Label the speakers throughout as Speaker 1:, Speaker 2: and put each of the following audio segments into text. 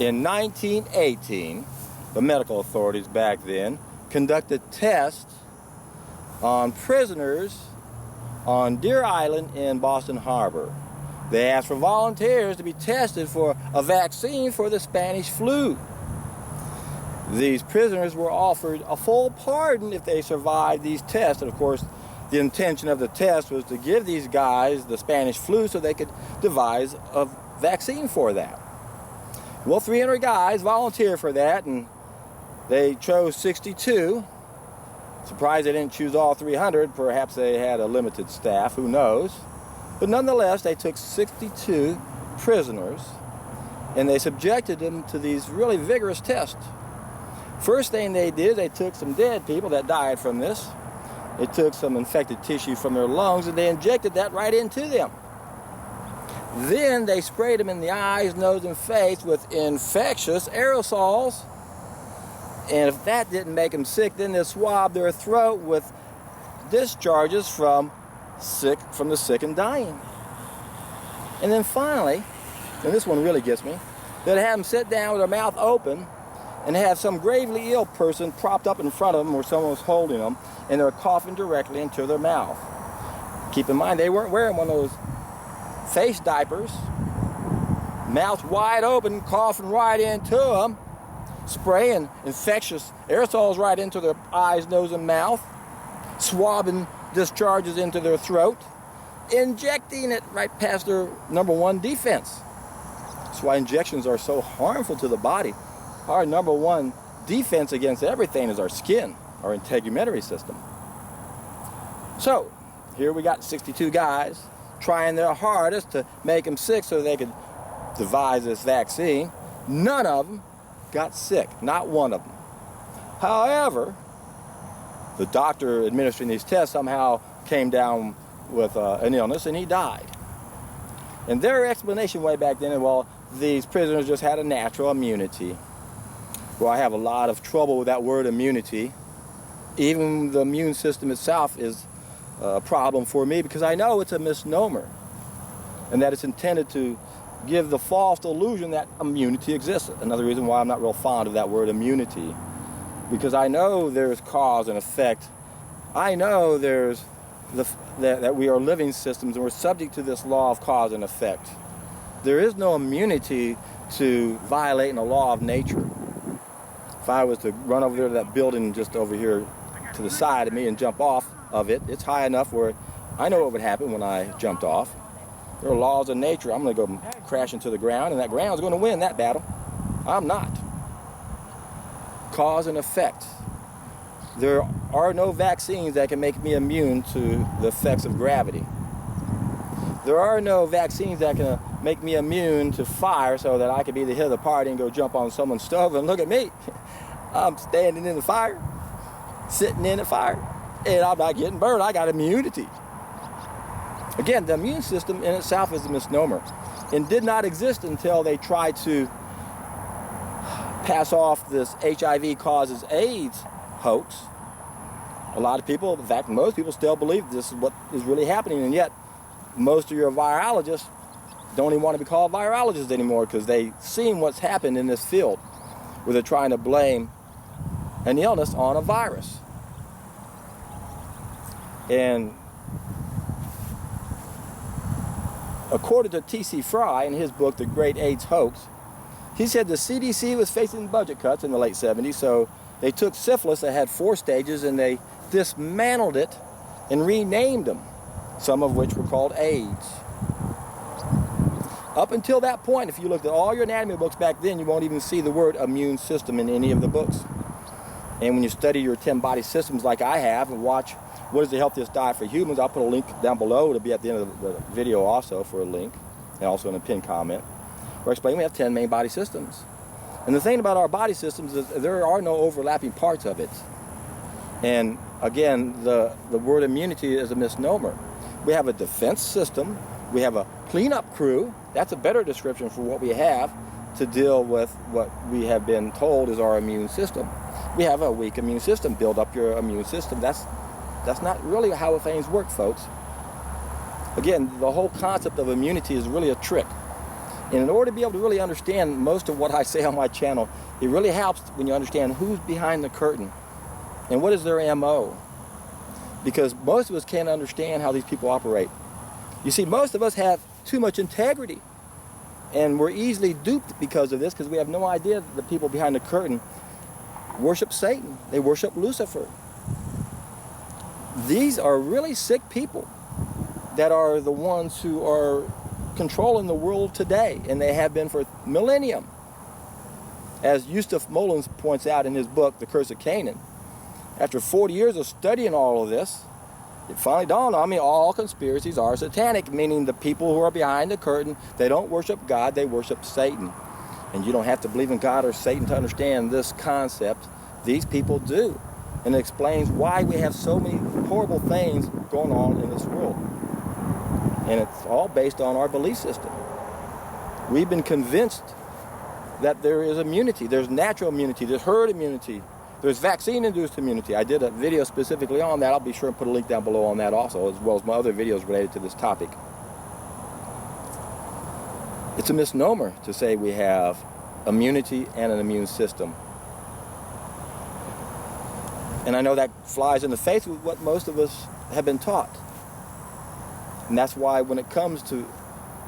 Speaker 1: In 1918, the medical authorities back then conducted tests on prisoners on Deer Island in Boston Harbor. They asked for volunteers to be tested for a vaccine for the Spanish flu. These prisoners were offered a full pardon if they survived these tests. And of course, the intention of the test was to give these guys the Spanish flu so they could devise a vaccine for that. Well, 300 guys volunteered for that, and they chose 62. Surprised they didn't choose all 300. Perhaps they had a limited staff, who knows. But nonetheless, they took 62 prisoners, and they subjected them to these really vigorous tests. First thing they did, they took some dead people that died from this. They took some infected tissue from their lungs, and they injected that right into them. Then they sprayed them in the eyes, nose, and face with infectious aerosols. And if that didn't make them sick, then they swabbed their throat with discharges from the sick and dying. And then finally, and this one really gets me, they'd have them sit down with their mouth open and have some gravely ill person propped up in front of them, or someone was holding them, and they're coughing directly into their mouth. Keep in mind, they weren't wearing one of those face diapers, mouth wide open, coughing right into them, spraying infectious aerosols right into their eyes, nose, and mouth, swabbing discharges into their throat, injecting it right past their number one defense. That's why injections are so harmful to the body. Our number one defense against everything is our skin, our integumentary system. So, here we got 62 guys trying their hardest to make them sick so they could devise this vaccine. None of them got sick, not one of them. However, the doctor administering these tests somehow came down with an illness, and he died. And their explanation way back then, well, these prisoners just had a natural immunity. Well, I have a lot of trouble with that word immunity. Even the immune system itself is a problem for me, because I know it's a misnomer, and that it's intended to give the false illusion that immunity exists. Another reason why I'm not real fond of that word immunity, because I know there's cause and effect. I know there's that we are living systems, and we're subject to this law of cause and effect. There is no immunity to violating a law of nature. If I was to run over there to that building just over here to the side of me and jump off of it, it's high enough where I know what would happen when I jumped off. There are laws of nature. I'm going to go crash into the ground, and that ground is going to win that battle. I'm not. Cause and effect. There are no vaccines that can make me immune to the effects of gravity. There are no vaccines that can make me immune to fire so that I can be the hit of the party and go jump on someone's stove and look at me. I'm standing in the fire, sitting in the fire, and I'm not getting burned. I got immunity. Again, the immune system in itself is a misnomer and did not exist until they tried to pass off this HIV causes AIDS hoax. A lot of people, in fact, most people still believe this is what is really happening, and yet most of your virologists don't even want to be called virologists anymore, because they've seen what's happened in this field where they're trying to blame an illness on a virus. And according to T.C. Fry in his book, The Great AIDS Hoax, he said the CDC was facing budget cuts in the late 70s, so they took syphilis that had 4 stages and they dismantled it and renamed them, some of which were called AIDS. Up until that point, if you looked at all your anatomy books back then, you won't even see the word immune system in any of the books. And when you study your 10 body systems like I have and watch what is the healthiest diet for humans, I'll put a link down below. It'll be at the end of the video also for a link, and also in a pinned comment, where I explain we have 10 main body systems. And the thing about our body systems is there are no overlapping parts of it. And again, the word immunity is a misnomer. We have a defense system. We have a cleanup crew. That's a better description for what we have to deal with what we have been told is our immune system. We have a weak immune system. Build up your immune system. That's not really how things work, folks. Again, the whole concept of immunity is really a trick. And in order to be able to really understand most of what I say on my channel, it really helps when you understand who's behind the curtain and what is their MO. Because most of us can't understand how these people operate. You see, most of us have too much integrity. And we're easily duped because of this, because we have no idea that the people behind the curtain worship Satan. They worship Lucifer. These are really sick people that are the ones who are controlling the world today, and they have been for millennium. As Eustace Mullins points out in his book, The Curse of Canaan, after 40 years of studying all of this, it finally dawned on me all conspiracies are satanic, meaning the people who are behind the curtain, they don't worship God, they worship Satan. And you don't have to believe in God or Satan to understand this concept. These people do. And it explains why we have so many horrible things going on in this world. And it's all based on our belief system. We've been convinced that there is immunity. There's natural immunity. There's herd immunity. There's vaccine-induced immunity. I did a video specifically on that. I'll be sure and put a link down below on that also, as well as my other videos related to this topic. It's a misnomer to say we have immunity and an immune system. And I know that flies in the face with what most of us have been taught. And that's why when it comes to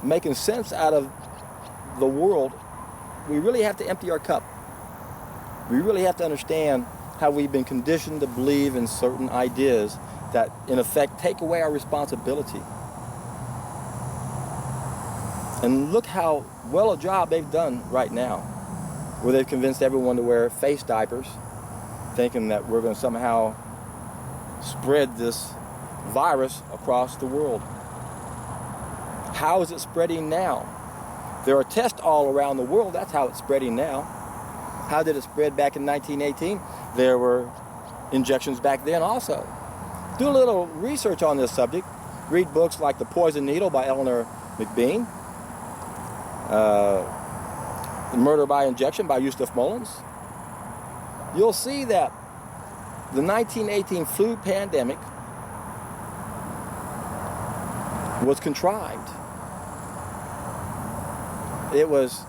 Speaker 1: making sense out of the world, we really have to empty our cup. We really have to understand how we've been conditioned to believe in certain ideas that, in effect, take away our responsibility. And look how well a job they've done right now, where they've convinced everyone to wear face diapers, thinking that we're going to somehow spread this virus across the world. How is it spreading now? There are tests all around the world. That's how it's spreading now. How did it spread back in 1918? There were injections back then also. Do a little research on this subject. Read books like The Poison Needle by Eleanor McBean. The Murder by Injection by Eustace Mullins. You'll see that the 1918 flu pandemic was contrived. It was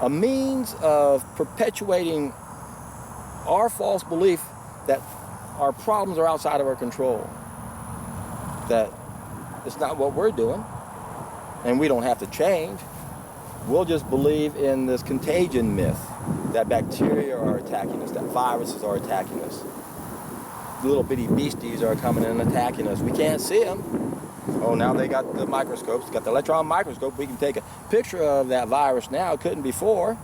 Speaker 1: a means of perpetuating our false belief that our problems are outside of our control, that it's not what we're doing, and we don't have to change. We'll just believe in this contagion myth, that bacteria are attacking us, that viruses are attacking us. The little bitty beasties are coming in and attacking us. We can't see them. Oh, now they got the microscopes, got the electron microscope. We can take a picture of that virus now. Couldn't before.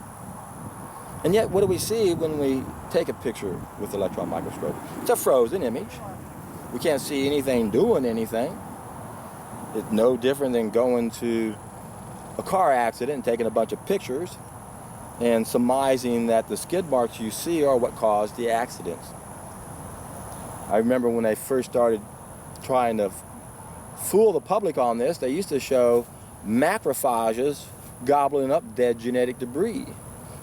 Speaker 1: And yet, what do we see when we take a picture with the electron microscope? It's a frozen image. We can't see anything doing anything. It's no different than going to a car accident and taking a bunch of pictures and surmising that the skid marks you see are what caused the accidents. I remember when they first started trying to fool the public on this, they used to show macrophages gobbling up dead genetic debris.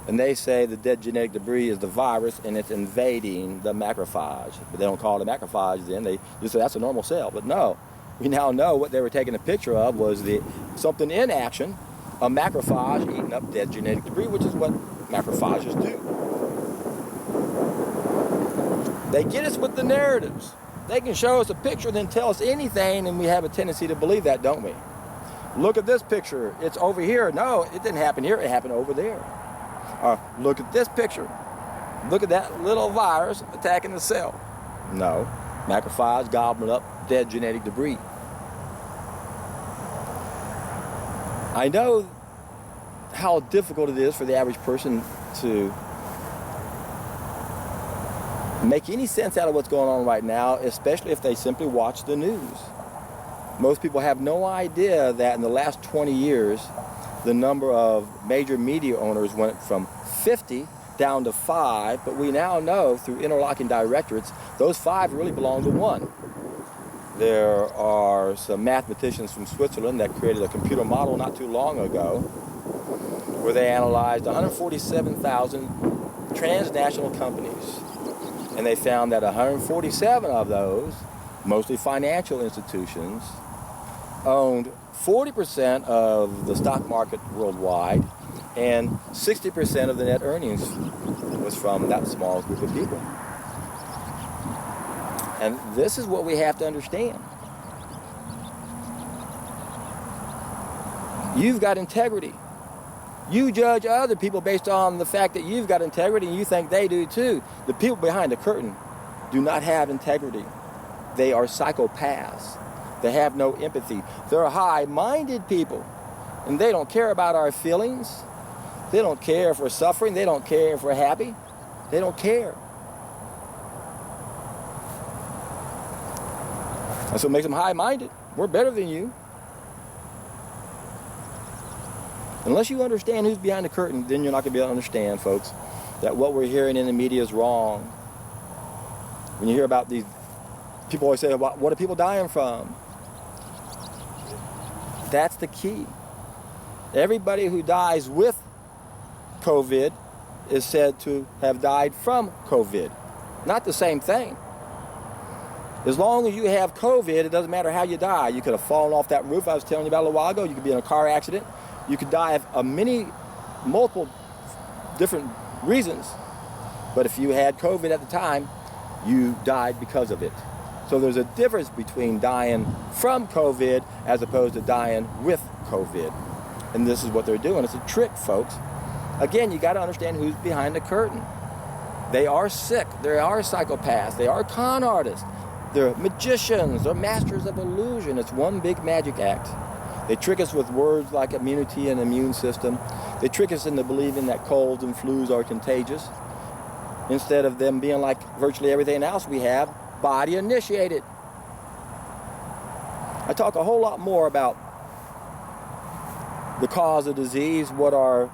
Speaker 1: And they say the dead genetic debris is the virus and it's invading the macrophage. But they don't call it a macrophage then. They just say that's a normal cell. But no, we now know what they were taking a picture of was something in action, a macrophage eating up dead genetic debris, which is what macrophages do. They get us with the narratives. They can show us a picture, then tell us anything, and we have a tendency to believe that, don't we? Look at this picture. It's over here. No, it didn't happen here. It happened over there. Or look at this picture. Look at that little virus attacking the cell. No, macrophage gobbling up dead genetic debris. I know how difficult it is for the average person to make any sense out of what's going on right now, especially if they simply watch the news. Most people have no idea that in the last 20 years, the number of major media owners went from 50 down to 5, but we now know through interlocking directorates, those 5 really belong to one. There are some mathematicians from Switzerland that created a computer model not too long ago where they analyzed 147,000 transnational companies. And they found that 147 of those, mostly financial institutions, owned 40% of the stock market worldwide, and 60% of the net earnings was from that small group of people. And this is what we have to understand. You've got integrity. You judge other people based on the fact that you've got integrity and you think they do too. The people behind the curtain do not have integrity. They are psychopaths. They have no empathy. They're high-minded people, and they don't care about our feelings. They don't care if we're suffering. They don't care if we're happy. They don't care. That's what makes them high-minded. We're better than you. Unless you understand who's behind the curtain, then you're not going to be able to understand, folks, that what we're hearing in the media is wrong. When you hear about these, people always say, what are people dying from? That's the key. Everybody who dies with COVID is said to have died from COVID. Not the same thing. As long as you have COVID, it doesn't matter how you die. You could have fallen off that roof I was telling you about a little while ago. You could be in a car accident. You could die of multiple different reasons. But if you had COVID at the time, you died because of it. So there's a difference between dying from COVID as opposed to dying with COVID. And this is what they're doing. It's a trick, folks. Again, you got to understand who's behind the curtain. They are sick. They are psychopaths. They are con artists. They're magicians. They're masters of illusion. It's one big magic act. They trick us with words like immunity and immune system. They trick us into believing that colds and flus are contagious, instead of them being like virtually everything else we have, body initiated. I talk a whole lot more about the cause of disease, what are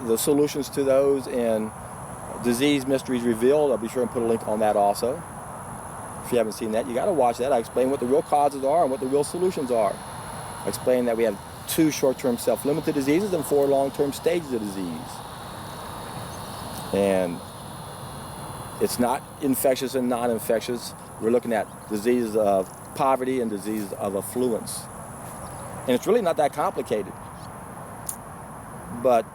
Speaker 1: the solutions to those in Disease Mysteries Revealed. I'll be sure and put a link on that also. If you haven't seen that, you got to watch that. I explain what the real causes are and what the real solutions are. I explain that we have 2 short-term self-limited diseases and 4 long-term stages of disease. And it's not infectious and non-infectious. We're looking at diseases of poverty and diseases of affluence. And it's really not that complicated. But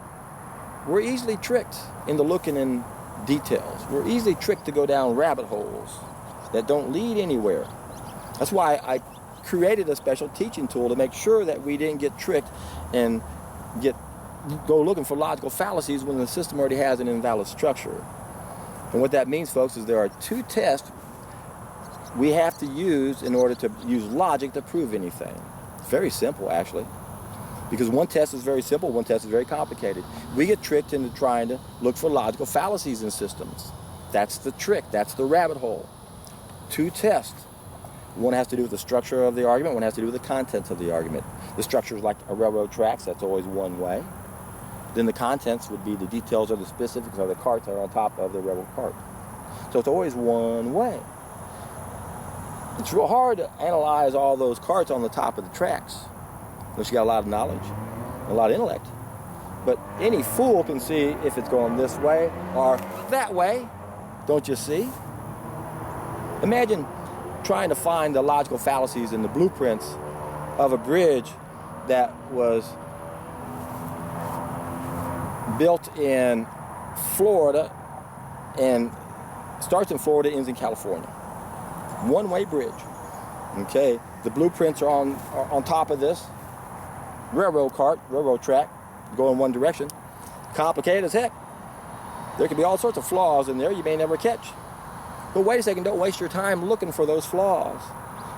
Speaker 1: we're easily tricked into looking in details. We're easily tricked to go down rabbit holes that don't lead anywhere. That's why I created a special teaching tool to make sure that we didn't get tricked and go looking for logical fallacies when the system already has an invalid structure. And what that means, folks, is there are 2 tests we have to use in order to use logic to prove anything. It's very simple, actually. Because one test is very simple, one test is very complicated. We get tricked into trying to look for logical fallacies in systems. That's the trick, that's the rabbit hole. 2 tests. One has to do with the structure of the argument, one has to do with the contents of the argument. The structure is like a railroad tracks, that's always one way. Then the contents would be the details or the specifics of the carts that are on top of the railroad cart. So it's always one way. It's real hard to analyze all those carts on the top of the tracks, unless you got a lot of knowledge, a lot of intellect. But any fool can see if it's going this way or that way, don't you see? Imagine trying to find the logical fallacies in the blueprints of a bridge that was built in Florida and starts in Florida, ends in California. One-way bridge. Okay, the blueprints are on top of this railroad cart, railroad track, going one direction. Complicated as heck. There could be all sorts of flaws in there you may never catch. But wait a second, don't waste your time looking for those flaws,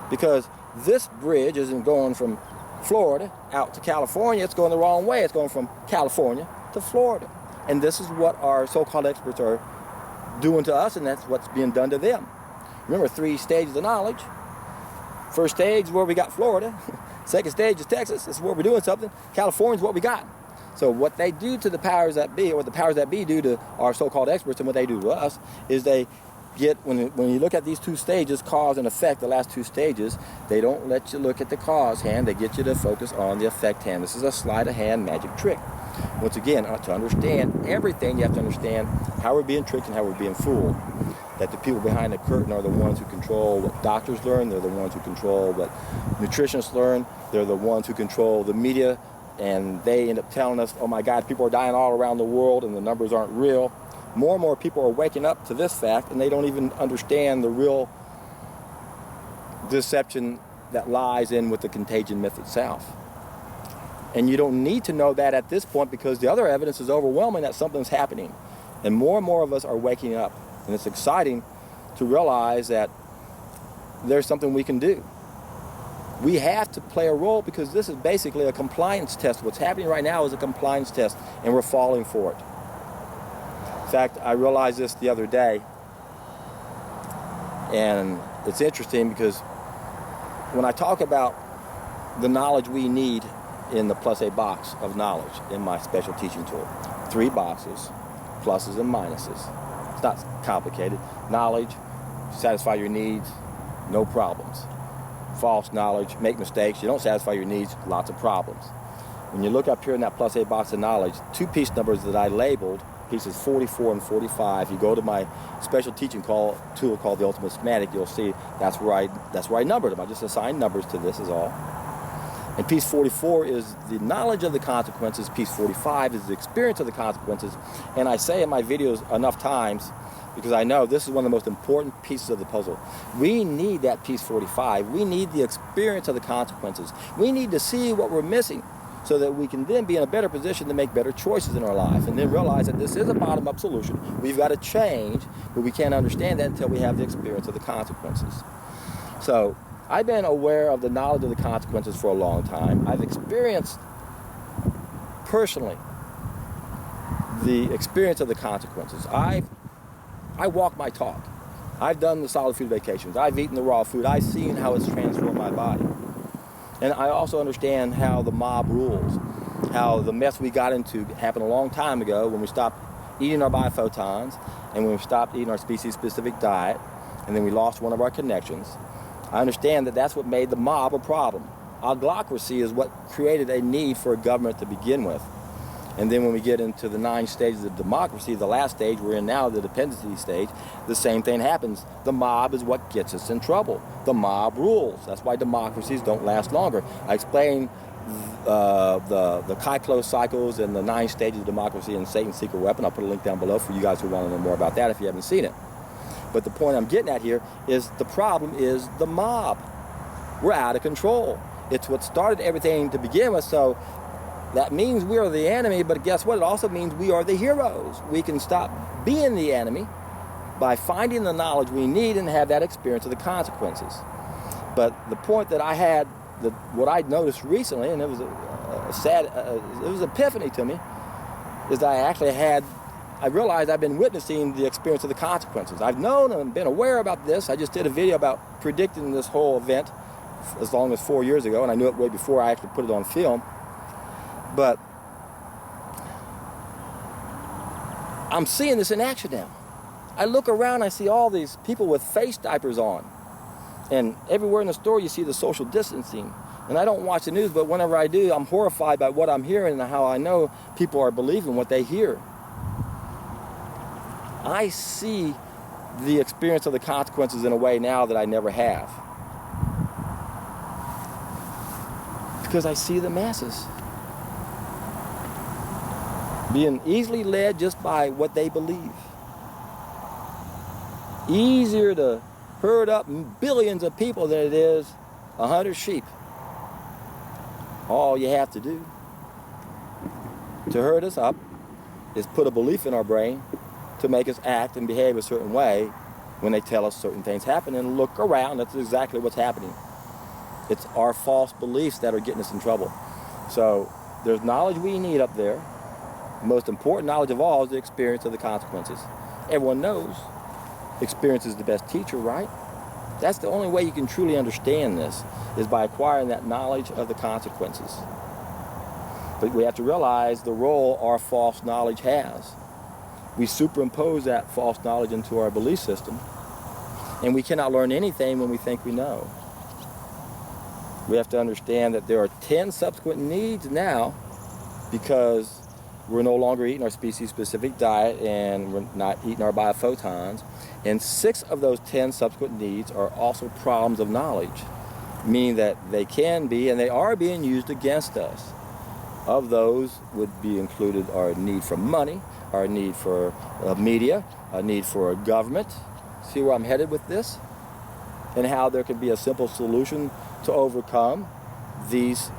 Speaker 1: because this bridge isn't going from Florida out to California, it's going the wrong way. It's going from California to Florida. And this is what our so-called experts are doing to us, and that's what's being done to them. Remember, 3 stages of knowledge. First stage is where we got Florida. Second stage is Texas. This is where we're doing something. California is what we got. So what they do to the powers that be, or what the powers that be do to our so-called experts, and what they do to us, is they get, when you look at these 2 stages, cause and effect, the last 2 stages, they don't let you look at the cause hand. They get you to focus on the effect hand. This is a sleight of hand magic trick. Once again, to understand everything, you have to understand how we're being tricked and how we're being fooled. that the people behind the curtain are the ones who control what doctors learn, they're the ones who control what nutritionists learn, they're the ones who control the media, and they end up telling us, oh my God, people are dying all around the world and the numbers aren't real. More and more people are waking up to this fact, and they don't even understand the real deception that lies in with the contagion myth itself. And you don't need to know that at this point, because the other evidence is overwhelming that something's happening. And more of us are waking up. And it's exciting to realize that there's something we can do. We have to play a role, because this is basically a compliance test. What's happening right now is a compliance test, and we're falling for it. In fact, I realized this the other day, and it's interesting because when I talk about the knowledge we need in the plus a box of knowledge in my special teaching tool, 3 boxes, pluses and minuses. It's not complicated. Knowledge, satisfy your needs, no problems. False knowledge, make mistakes, you don't satisfy your needs, lots of problems. When you look up here in that plus a box of knowledge, 2 piece numbers that I labeled, pieces 44 and 45, you go to my special teaching tool called the Ultimate Schematic, you'll see that's where I numbered them. I just assigned numbers to this is all. And piece 44 is the knowledge of the consequences. Piece 45 is the experience of the consequences. And I say in my videos enough times, because I know this is one of the most important pieces of the puzzle. We need that piece 45. We need the experience of the consequences. We need to see what we're missing so that we can then be in a better position to make better choices in our life, and then realize that this is a bottom-up solution. We've got to change, but we can't understand that until we have the experience of the consequences. So I've been aware of the knowledge of the consequences for a long time. I've experienced personally the experience of the consequences. I walk my talk. I've done the solid food vacations. I've eaten the raw food. I've seen how it's transformed my body. And I also understand how the mob rules, how the mess we got into happened a long time ago when we stopped eating our biophotons and when we stopped eating our species-specific diet, and then we lost one of our connections. I understand that that's what made the mob a problem. Autocracy is what created a need for a government to begin with. And then when we get into the 9 stages of democracy, the last stage we're in now, the dependency stage, the same thing happens. The mob is what gets us in trouble. The mob rules. That's why democracies don't last longer. I explain the Kyklos cycles and the 9 stages of democracy in Satan's Secret Weapon. I'll put a link down below for you guys who want to know more about that if you haven't seen it. But the point I'm getting at here is the problem is the mob. We're out of control. It's what started everything to begin with, so that means we are the enemy, but guess what? It also means we are the heroes. We can stop being the enemy by finding the knowledge we need and have that experience of the consequences. But the point that I had, what I noticed recently, and it was it was an epiphany to me, is that I realized I've been witnessing the experience of the consequences. I've known and been aware about this. I just did a video about predicting this whole event as long as 4 years ago, and I knew it way before I actually put it on film. But I'm seeing this in action now. I look around, I see all these people with face diapers on. And everywhere in the store you see the social distancing. And I don't watch the news, but whenever I do, I'm horrified by what I'm hearing and how I know people are believing what they hear. I see the experience of the consequences in a way now that I never have. Because I see the masses being easily led just by what they believe. Easier to herd up billions of people than it is 100 sheep. All you have to do to herd us up is put a belief in our brain to make us act and behave a certain way when they tell us certain things happen, and look around. That's exactly what's happening. It's our false beliefs that are getting us in trouble. So there's knowledge we need up there. The most important knowledge of all is the experience of the consequences. Everyone knows experience is the best teacher, right? That's the only way you can truly understand this, is by acquiring that knowledge of the consequences. But we have to realize the role our false knowledge has. We superimpose that false knowledge into our belief system, and we cannot learn anything when we think we know. We have to understand that there are 10 subsequent needs now because we're no longer eating our species-specific diet and we're not eating our biophotons. And 6 of those 10 subsequent needs are also problems of knowledge, meaning that they can be and they are being used against us. Of those would be included our need for money, our need for media, a need for a government. See where I'm headed with this? And how there can be a simple solution to overcome these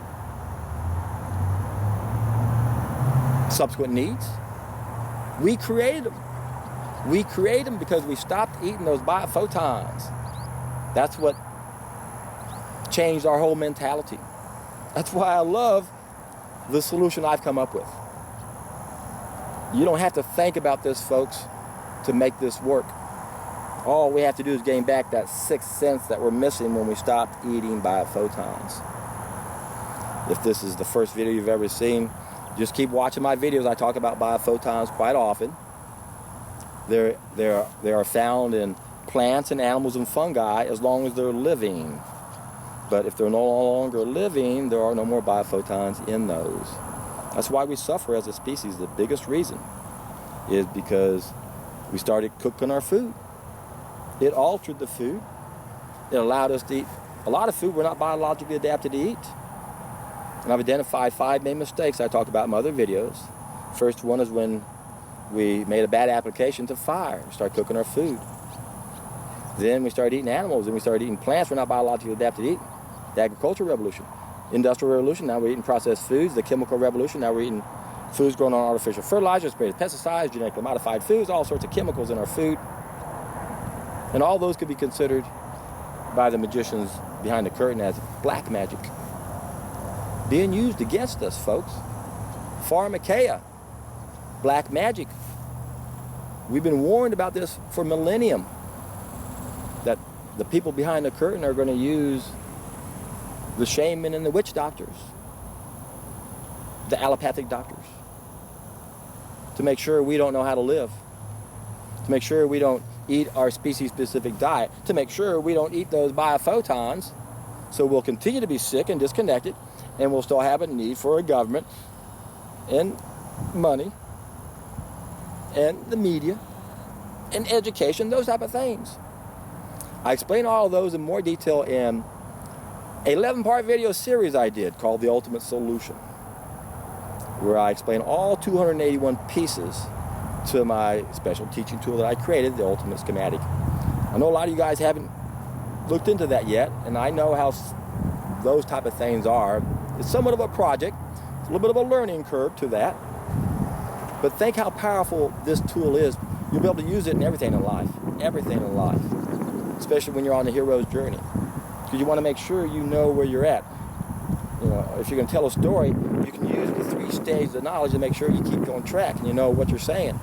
Speaker 1: subsequent needs. We created them. We create them because we stopped eating those biophotons. That's what changed our whole mentality. That's why I love the solution I've come up with. You don't have to think about this, folks, to make this work. All we have to do is gain back that 6th sense that we're missing when we stopped eating biophotons. If this is the first video you've ever seen, just keep watching my videos. I talk about biophotons quite often. They are found in plants and animals and fungi as long as they're living. But if they're no longer living, there are no more biophotons in those. That's why we suffer as a species. The biggest reason is because we started cooking our food. It altered the food. It allowed us to eat a lot of food we're not biologically adapted to eat. And I've identified 5 main mistakes I talked about in my other videos. First one is when we made a bad application to fire. We started cooking our food. Then we started eating animals, and we started eating plants we're not biologically adapted to eat. The agricultural revolution. Industrial revolution, now we're eating processed foods. The chemical revolution, now we're eating foods grown on artificial fertilizers, sprayed pesticides, genetically modified foods, all sorts of chemicals in our food. And all those could be considered by the magicians behind the curtain as black magic. Being used against us, folks. Pharmakeia. Black magic. We've been warned about this for millennium. That the people behind the curtain are going to use the shaman and the witch doctors, the allopathic doctors, to make sure we don't know how to live, to make sure we don't eat our species-specific diet, to make sure we don't eat those biophotons, so we'll continue to be sick and disconnected, and we'll still have a need for a government and money and the media and education, those type of things. I explain all of those in more detail in an 11-part video series I did called The Ultimate Solution, where I explain all 281 pieces to my special teaching tool that I created, the Ultimate Schematic. I know a lot of you guys haven't looked into that yet, and I know how those type of things are. It's somewhat of a project. It's a little bit of a learning curve to that. But think how powerful this tool is. You'll be able to use it in everything in life. Everything in life. Especially when you're on the hero's journey. Because you want to make sure you know where you're at. You know, if you're going to tell a story, you can use the 3 stages of knowledge to make sure you keep on track and you know what you're saying.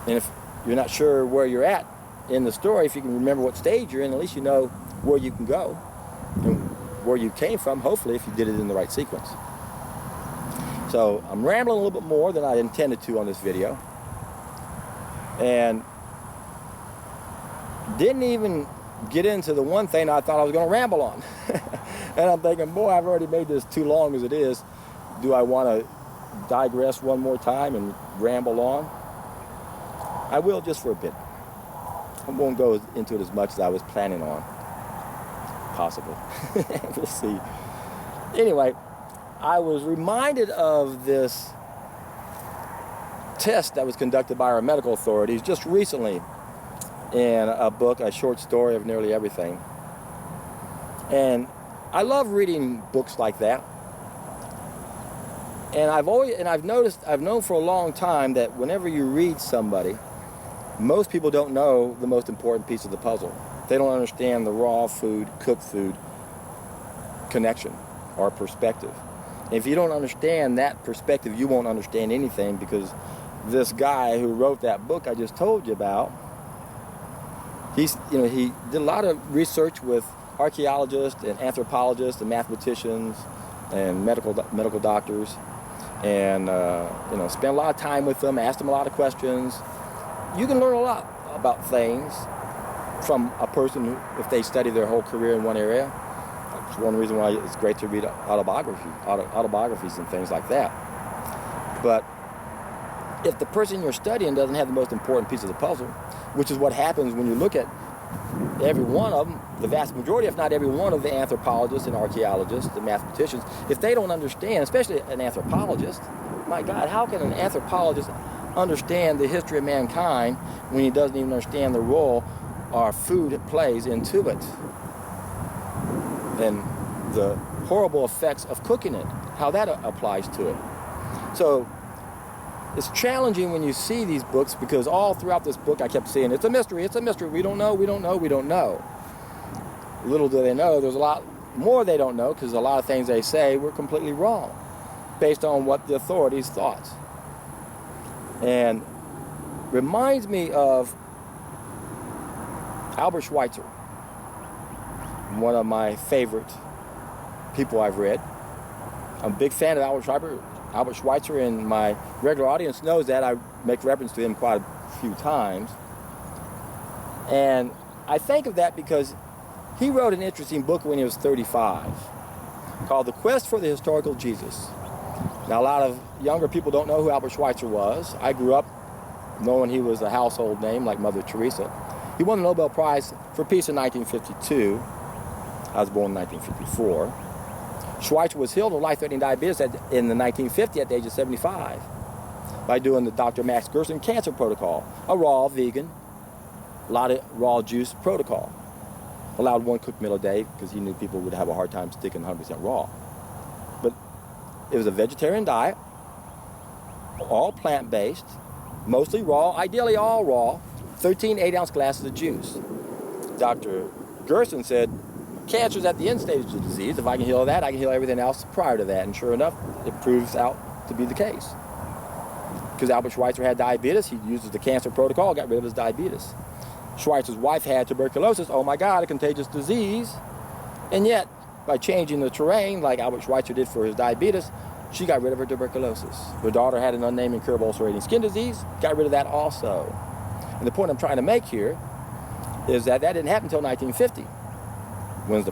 Speaker 1: And if you're not sure where you're at in the story, if you can remember what stage you're in, at least you know where you can go and where you came from, hopefully, if you did it in the right sequence. So I'm rambling a little bit more than I intended to on this video. And didn't even get into the one thing I thought I was going to ramble on. And I'm thinking, boy, I've already made this too long as it is. Do I want to digress one more time and ramble on? I will, just for a bit. I won't go into it as much as I was planning on. Possibly. We'll see. Anyway, I was reminded of this test that was conducted by our medical authorities just recently in a book, a short story of nearly everything. And I love reading books like that. And I've known for a long time that whenever you read somebody, most people don't know the most important piece of the puzzle. They don't understand the raw food, cooked food connection or perspective. And if you don't understand that perspective, you won't understand anything, because this guy who wrote that book I just told you about, he did a lot of research with archaeologists and anthropologists and mathematicians and medical doctors, and spent a lot of time with them, asked them a lot of questions. You can learn a lot about things from a person who, if they study their whole career in one area. That's one reason why it's great to read autobiographies and things like that. But if the person you're studying doesn't have the most important piece of the puzzle, which is what happens when you look at every one of them, the vast majority, if not every one of the anthropologists and archaeologists and mathematicians, if they don't understand, especially an anthropologist, my God, how can an anthropologist understand the history of mankind when he doesn't even understand the role our food plays into it and the horrible effects of cooking it, how that applies to it. So it's challenging when you see these books, because all throughout this book I kept saying, it's a mystery, we don't know, we don't know, we don't know. Little do they know, there's a lot more they don't know, because a lot of things they say were completely wrong based on what the authorities thought. And reminds me of Albert Schweitzer, one of my favorite people I've read. I'm a big fan of Albert Schweitzer, and my regular audience knows that. I make reference to him quite a few times. And I think of that because he wrote an interesting book when he was 35 called The Quest for the Historical Jesus. Now, a lot of younger people don't know who Albert Schweitzer was. I grew up knowing he was a household name like Mother Teresa. He won the Nobel Prize for Peace in 1952. I was born in 1954. Schweitzer was healed of life-threatening diabetes in the 1950 at the age of 75 by doing the Dr. Max Gerson cancer protocol, a raw, vegan, a lot of raw juice protocol. Allowed one cooked meal a day because he knew people would have a hard time sticking 100% raw. But it was a vegetarian diet, all plant-based, mostly raw, ideally all raw, 13 8-ounce glasses of juice. Dr. Gerson said, cancer's at the end stage of the disease. If I can heal that, I can heal everything else prior to that. And sure enough, it proves out to be the case. Because Albert Schweitzer had diabetes, he uses the cancer protocol, got rid of his diabetes. Schweitzer's wife had tuberculosis, oh my God, a contagious disease. And yet, by changing the terrain, like Albert Schweitzer did for his diabetes, she got rid of her tuberculosis. Her daughter had an unnamed incurable ulcerating skin disease, got rid of that also. And the point I'm trying to make here is that that didn't happen until 1950. Wins the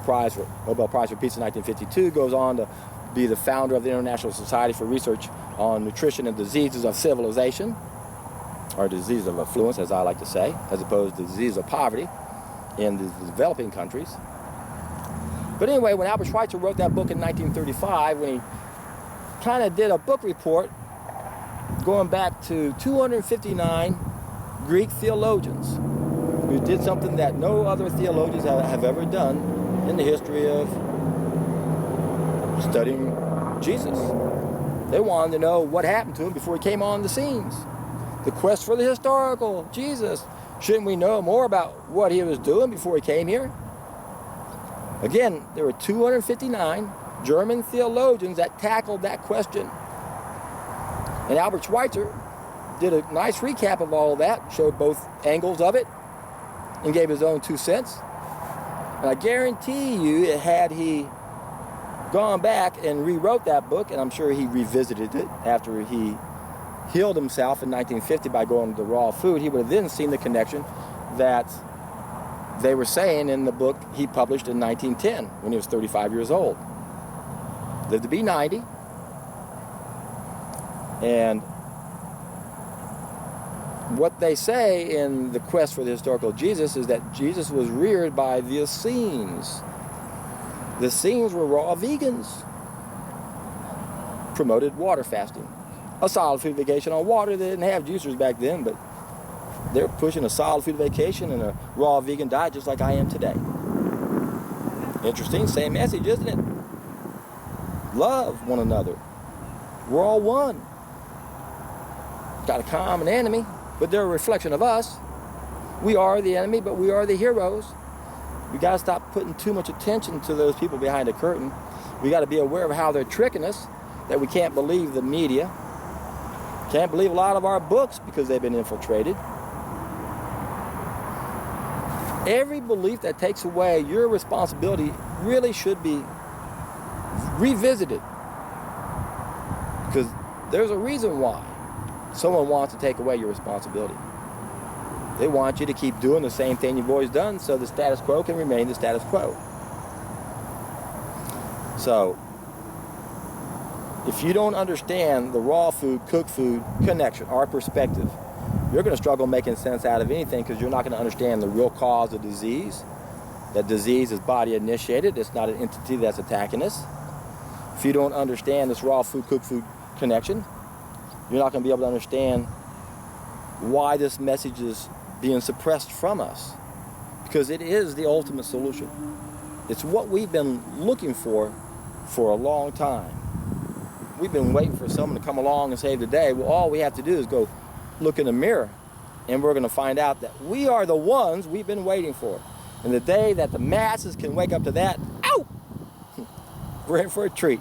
Speaker 1: Nobel Prize for Peace in 1952, goes on to be the founder of the International Society for Research on Nutrition and Diseases of Civilization, or disease of affluence, as I like to say, as opposed to disease of poverty in the developing countries. But anyway, when Albert Schweitzer wrote that book in 1935, when he kind of did a book report going back to 259 Greek theologians who did something that no other theologians have ever done in the history of studying Jesus. They wanted to know what happened to him before he came on the scenes. The quest for the historical Jesus. Shouldn't we know more about what he was doing before he came here? Again, there were 259 German theologians that tackled that question. And Albert Schweitzer did a nice recap of all of that, showed both angles of it, and gave his own 2 cents. And I guarantee you, had he gone back and rewrote that book, and I'm sure he revisited it after he healed himself in 1950 by going to raw food, he would have then seen the connection that they were saying in the book he published in 1910 when he was 35 years old. Lived to be 90. And what they say in the quest for the historical Jesus is that Jesus was reared by the Essenes. The Essenes were raw vegans. Promoted water fasting. A solid food vacation on water. They didn't have juicers back then, but they're pushing a solid food vacation and a raw vegan diet just like I am today. Interesting, same message, isn't it? Love one another. We're all one. Got a common enemy, but they're a reflection of us. We are the enemy, but we are the heroes. We got to stop putting too much attention to those people behind the curtain. We got to be aware of how they're tricking us, that we can't believe the media. Can't believe a lot of our books because they've been infiltrated. Every belief that takes away your responsibility really should be revisited. Because there's a reason why someone wants to take away your responsibility. They want you to keep doing the same thing you've always done so the status quo can remain the status quo. So, If you don't understand the raw food, cooked food connection, our perspective, you're going to struggle making sense out of anything, because you're not going to understand the real cause of disease. That disease is body initiated. It's not an entity that's attacking us. If you don't understand this raw food, cooked food connection, you're not going to be able to understand why this message is being suppressed from us, because it is the ultimate solution. It's what we've been looking for a long time. We've been waiting for someone to come along and save the day. Well, all we have to do is go look in the mirror, and we're going to find out that we are the ones we've been waiting for. And the day that the masses can wake up to that, ow, we're in for a treat.